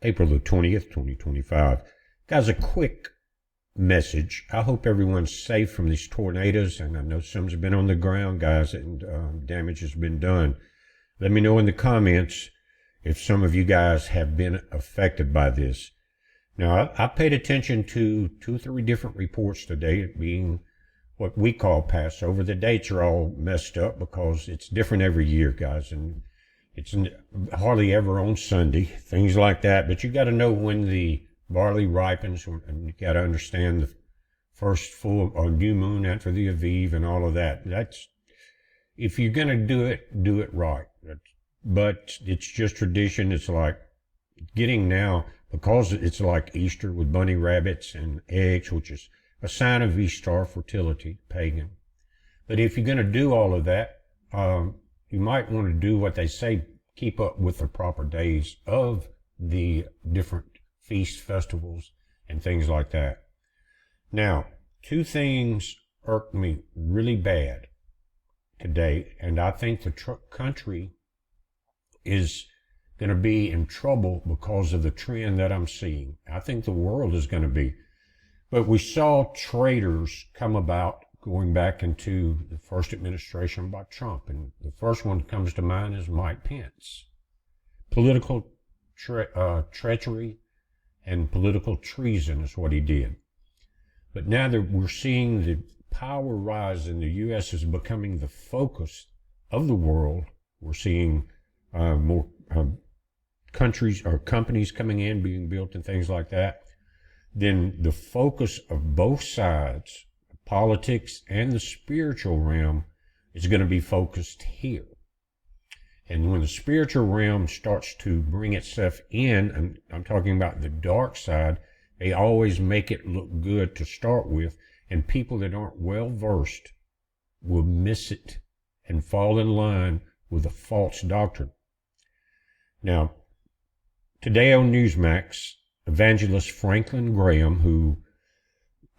April the 20th, 2025. Guys, a quick message. I hope everyone's safe from these tornadoes, and I know some's been on the ground, guys, and damage has been done. Let me know in the comments if some of you guys have been affected by this. Now, I paid attention to 2 or 3 different reports today, being what we call Passover. The dates are all messed up because it's different every year, guys, and it's hardly ever on Sunday, things like that. But you got to know when the barley ripens, and you got to understand the first full or new moon after the Aviv and all of that. That's, if you're going to do it right. But it's just tradition. It's like getting now, because it's like Easter with bunny rabbits and eggs, which is a sign of Easter fertility, pagan. But if you're going to do all of that, you might want to do what they say, keep up with the proper days of the different feast festivals and things like that. Now, 2 things irked me really bad today, and I think the country is going to be in trouble because of the trend that I'm seeing. I think the world is going to be. But we saw traitors come about going back into the first administration by Trump. And the first one that comes to mind is Mike Pence. Political treachery and political treason is what he did. But now that we're seeing the power rise in the U.S. is becoming the focus of the world. We're seeing more countries or companies coming in, being built and things like that. Then the focus of both sides, politics and the spiritual realm, is going to be focused here. And when the spiritual realm starts to bring itself in, and I'm talking about the dark side, they always make it look good to start with, and people that aren't well versed will miss it and fall in line with a false doctrine. Now, today on Newsmax, evangelist Franklin Graham, who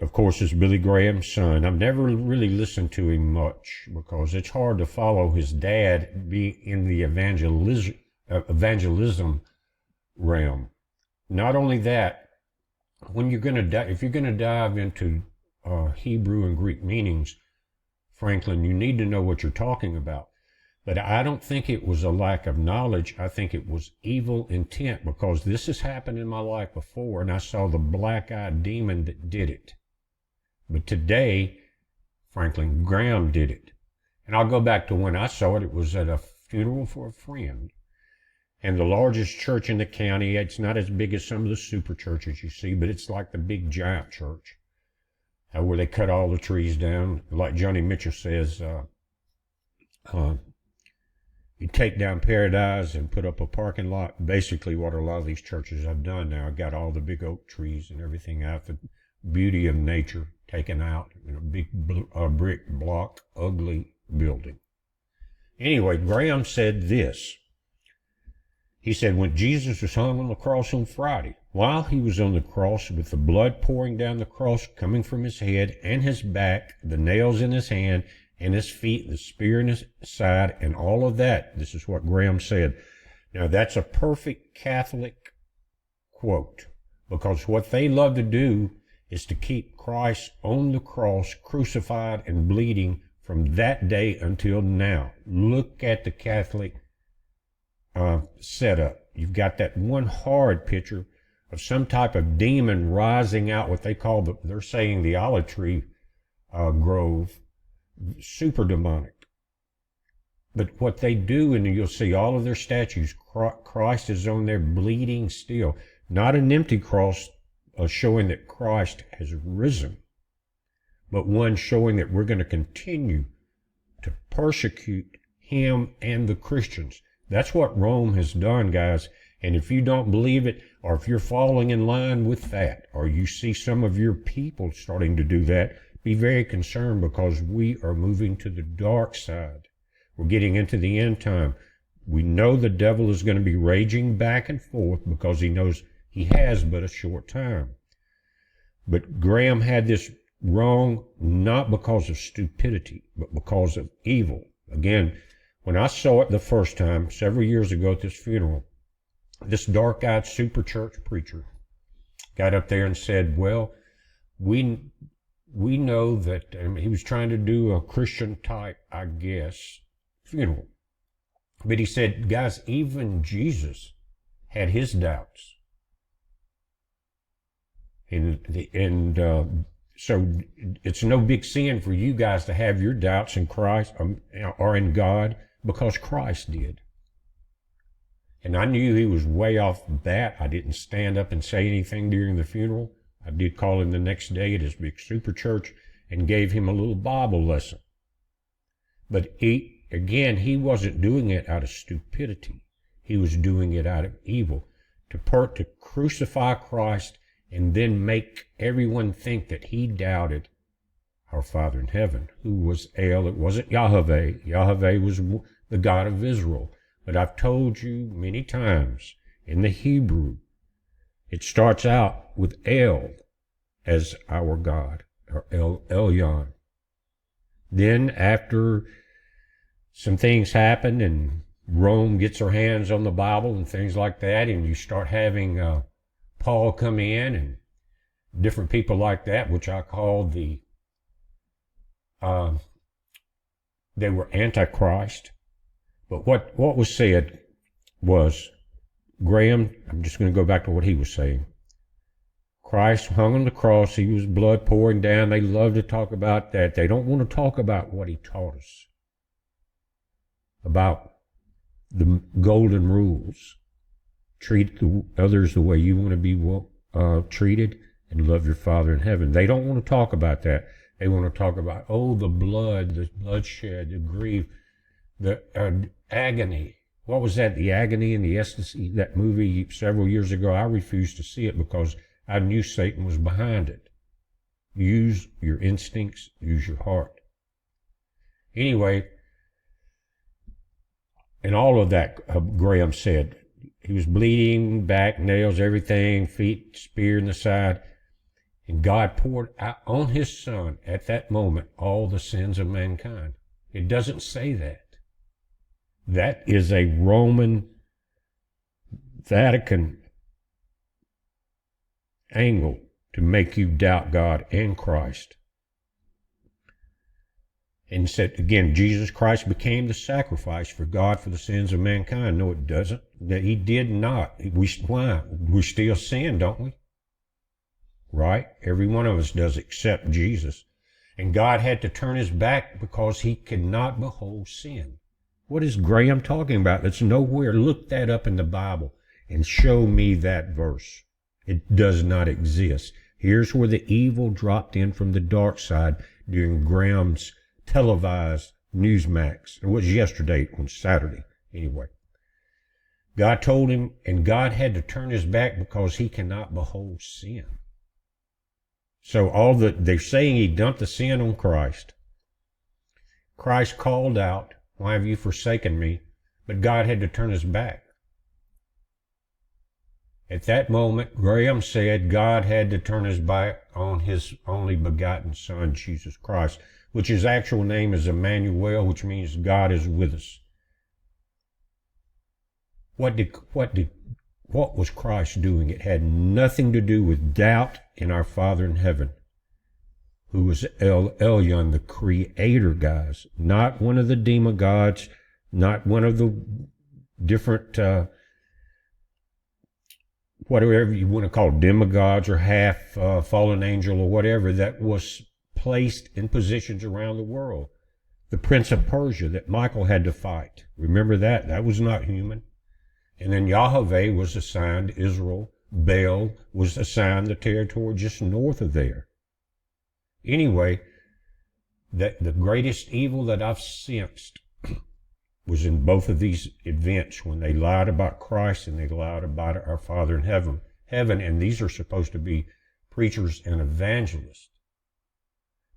of course is Billy Graham's son. I've never really listened to him much because it's hard to follow his dad be in the evangelism realm. Not only that, when you're going to if you're going to dive into Hebrew and Greek meanings, Franklin, you need to know what you're talking about. But I don't think it was a lack of knowledge. I think it was evil intent, because this has happened in my life before, and I saw the black-eyed demon that did it. But today, Franklin Graham did it. And I'll go back to when I saw it. It was at a funeral for a friend. And the largest church in the county, it's not as big as some of the super churches you see, but it's like the big giant church, where they cut all the trees down. Like Johnny Mitchell says, you take down Paradise and put up a parking lot. Basically what a lot of these churches have done now. Got all the big oak trees and everything out, the beauty of nature taken out in a big brick block, ugly building. Anyway, Graham said this. He said, when Jesus was hung on the cross on Friday, while he was on the cross with the blood pouring down the cross, coming from his head and his back, the nails in his hand and his feet, the spear in his side, and all of that. This is what Graham said. Now, that's a perfect Catholic quote, because what they love to do is to keep Christ on the cross, crucified and bleeding from that day until now. Look at the Catholic setup. You've got that one horrid picture of some type of demon rising out, what they call they're saying the olive tree grove, super demonic. But what they do, and you'll see all of their statues, Christ is on there bleeding still. Not an empty cross showing that Christ has risen, but one showing that we're going to continue to persecute him and the Christians. That's what Rome has done, guys. And if you don't believe it, or if you're falling in line with that, or you see some of your people starting to do that, be very concerned, because we are moving to the dark side. We're getting into the end time. We know the devil is going to be raging back and forth because he knows he has but a short time. But Graham had this wrong, not because of stupidity, but because of evil. Again, when I saw it the first time, several years ago at this funeral, this dark-eyed super church preacher got up there and said, well, we know that he was trying to do a Christian type, I guess, funeral. But he said, guys, even Jesus had his doubts. So it's no big sin for you guys to have your doubts in Christ or in God, because Christ did. And I knew he was way off bat. I didn't stand up and say anything during the funeral. I did call him the next day at his big super church and gave him a little Bible lesson. But he wasn't doing it out of stupidity. He was doing it out of evil, to crucify Christ and then make everyone think that he doubted our Father in heaven, who was El. It wasn't Yahweh. Yahweh was the God of Israel. But I've told you many times, in the Hebrew, it starts out with El as our God, or El Elyon. Then after some things happen and Rome gets her hands on the Bible and things like that, and you start having Paul come in and different people like that, which I called they were Antichrist. But what was said was, Graham, I'm just going to go back to what he was saying. Christ hung on the cross. He was blood pouring down. They love to talk about that. They don't want to talk about what he taught us, about the golden rules. Treat others the way you want to be treated, and love your Father in heaven. They don't want to talk about that. They want to talk about, the blood, the bloodshed, the grief, the agony. What was that? The agony and the ecstasy, that movie several years ago. I refused to see it because I knew Satan was behind it. Use your instincts, use your heart. Anyway, and all of that, Graham said, he was bleeding, back, nails, everything, feet, spear in the side. And God poured out on his Son at that moment all the sins of mankind. It doesn't say that. That is a Roman Vatican angle to make you doubt God and Christ. And said again, Jesus Christ became the sacrifice for God for the sins of mankind. No, it doesn't. That he did not. Why? We still sin, don't we? Right? Every one of us does except Jesus. And God had to turn his back because he could not behold sin. What is Graham talking about? It's nowhere. Look that up in the Bible and show me that verse. It does not exist. Here's where the evil dropped in from the dark side during Graham's televised Newsmax. It was yesterday, on Saturday, anyway. God told him, and God had to turn his back because he cannot behold sin. So they're saying he dumped the sin on Christ. Christ called out, "Why have you forsaken me?" But God had to turn his back. At that moment, Graham said God had to turn his back on his only begotten Son, Jesus Christ, which his actual name is Emmanuel, which means God is with us. What was Christ doing? It had nothing to do with doubt in our Father in heaven, who was El Elyon, the creator, guys, not one of the demigods, not one of the different whatever you want to call demigods or half fallen angel or whatever that was placed in positions around the world. The Prince of Persia that Michael had to fight. Remember that? That was not human. And then Yahweh was assigned Israel. Baal was assigned the territory just north of there. Anyway, the greatest evil that I've sensed was in both of these events, when they lied about Christ and they lied about our Father in heaven. And these are supposed to be preachers and evangelists.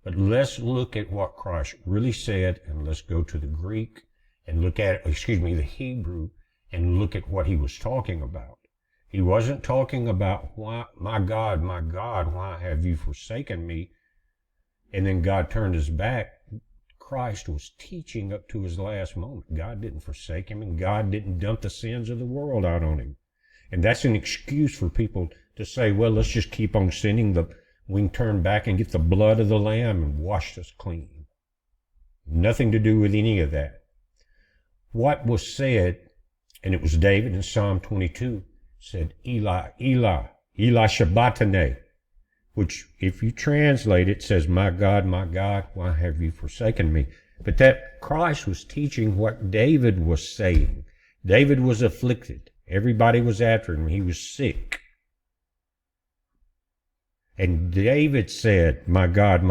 But let's look at what Christ really said, and let's go to the Greek and look at, the Hebrew, and look at what he was talking about. He wasn't talking about, why, my God, why have you forsaken me? And then God turned his back. Christ was teaching up to his last moment. God didn't forsake him, and God didn't dump the sins of the world out on him. And that's an excuse for people to say, well, let's just keep on sinning. We can turn back and get the blood of the Lamb and wash us clean. Nothing to do with any of that. What was said, and it was David in Psalm 22, said, Eli, Eli, Eli Shabbatane, which if you translate it says, my God, why have you forsaken me? But that Christ was teaching what David was saying. David was afflicted. Everybody was after him. He was sick. And David said, my God,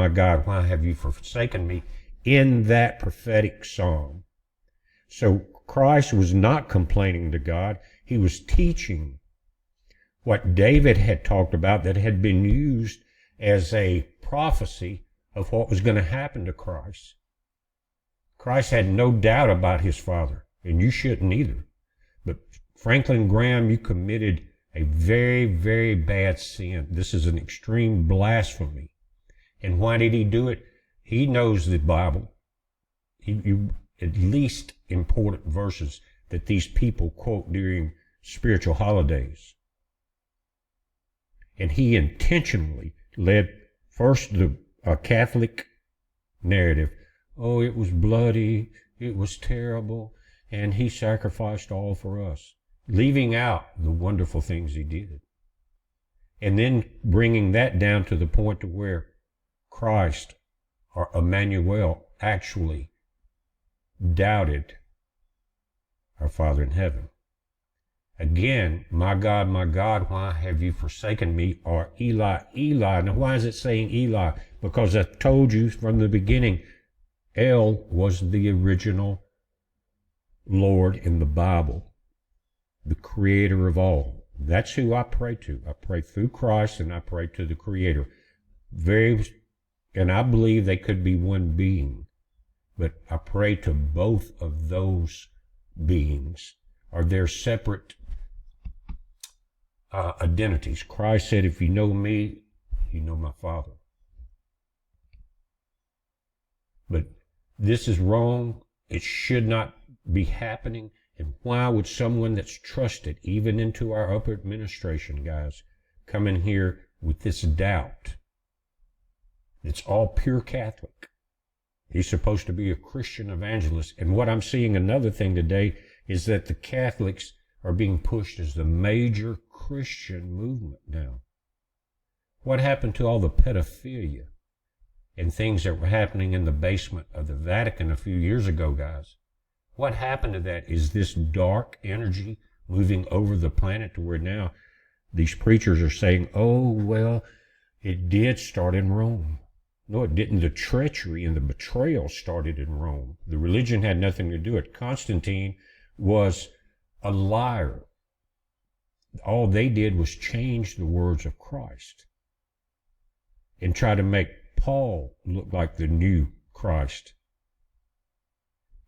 why have you forsaken me? In that prophetic psalm. So Christ was not complaining to God. He was teaching what David had talked about that had been used as a prophecy of what was going to happen to Christ. Christ had no doubt about his Father, and you shouldn't either. But Franklin Graham, you committed a very, very bad sin. This is an extreme blasphemy. And why did he do it? He knows the Bible. At least important verses that these people quote during spiritual holidays. And he intentionally led first the Catholic narrative. Oh, it was bloody, it was terrible, and he sacrificed all for us, leaving out the wonderful things he did. And then bringing that down to the point to where Christ, or Emmanuel, actually doubted our Father in heaven. Again, my God, why have you forsaken me? Or Eli, Eli. Now, why is it saying Eli? Because I told you from the beginning, El was the original Lord in the Bible, the creator of all. That's who I pray to. I pray through Christ and I pray to the creator. And I believe they could be one being, but I pray to both of those beings, or their separate identities. Christ said, if you know me, you know my Father. But this is wrong. It should not be happening. And why would someone that's trusted, even into our upper administration, guys, come in here with this doubt? It's all pure Catholic. He's supposed to be a Christian evangelist. And what I'm seeing, another thing today, is that the Catholics are being pushed as the major Christian movement now. What happened to all the pedophilia and things that were happening in the basement of the Vatican a few years ago, guys? What happened to that? Is this dark energy moving over the planet to where now these preachers are saying, oh, well, it did start in Rome. No, it didn't. The treachery and the betrayal started in Rome. The religion had nothing to do with it. Constantine was a liar. All they did was change the words of Christ and try to make Paul look like the new Christ.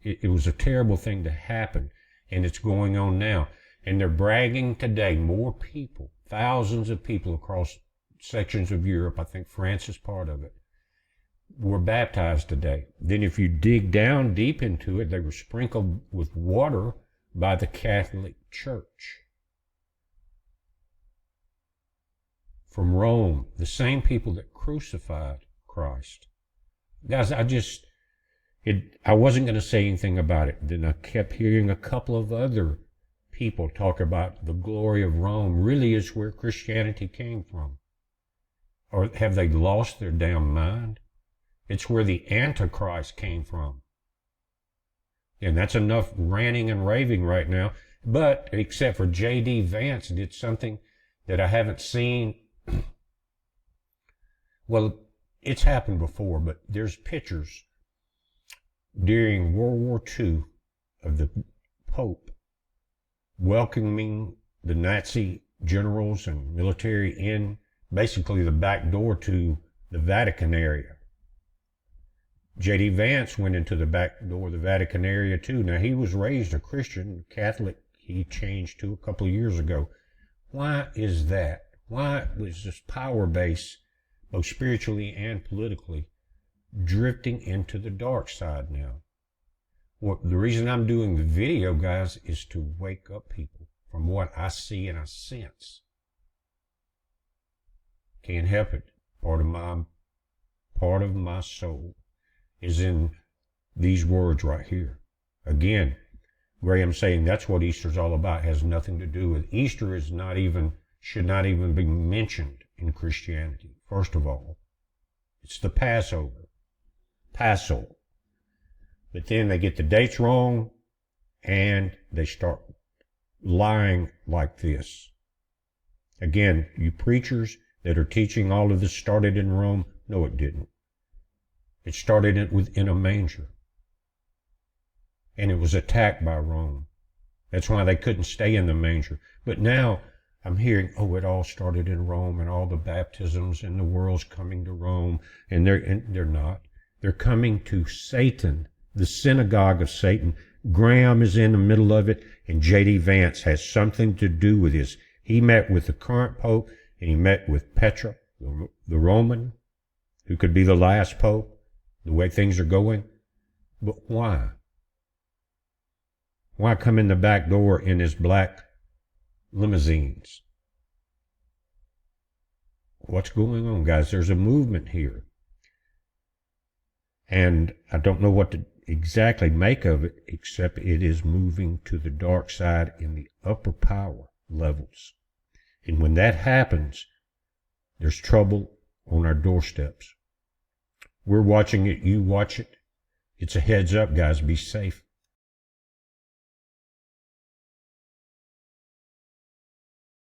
It was a terrible thing to happen, and it's going on now. And they're bragging today, more people, thousands of people across sections of Europe, I think France is part of it, were baptized today. Then if you dig down deep into it, they were sprinkled with water by the Catholic Church. From Rome, the same people that crucified Christ. Guys, I wasn't going to say anything about it. Then I kept hearing a couple of other people talk about the glory of Rome really is where Christianity came from. Or have they lost their damn mind? It's where the Antichrist came from. And that's enough ranting and raving right now. But except for J.D. Vance did something that I haven't seen. Well, it's happened before, but there's pictures during World War II of the Pope welcoming the Nazi generals and military in basically the back door to the Vatican area. J.D. Vance went into the back door of the Vatican area too. Now, he was raised a Christian, Catholic. He changed to a couple of years ago. Why is that? Why was this power base, both spiritually and politically, drifting into the dark side now? Well, the reason I'm doing the video, guys, is to wake up people from what I see and I sense. Can't help it. Part of my soul is in these words right here. Again, Graham's saying that's what Easter's all about. It has nothing to do with Easter. Should not even be mentioned in Christianity. First of all, it's the Passover. But then they get the dates wrong and they start lying like this. Again, you preachers that are teaching all of this started in Rome, no, it didn't. It started within a manger. And it was attacked by Rome. That's why they couldn't stay in the manger. But now I'm hearing, it all started in Rome and all the baptisms and the world's coming to Rome. And they're not. They're coming to Satan, the synagogue of Satan. Graham is in the middle of it, and J.D. Vance has something to do with this. He met with the current pope, and he met with Petra, the Roman, who could be the last pope, the way things are going. But why? Why come in the back door in his black limousines? What's going on, guys? There's a movement here. And I don't know what to exactly make of it, except it is moving to the dark side in the upper power levels. And when that happens, there's trouble on our doorsteps. We're watching it. You watch it. It's a heads up, guys. Be safe.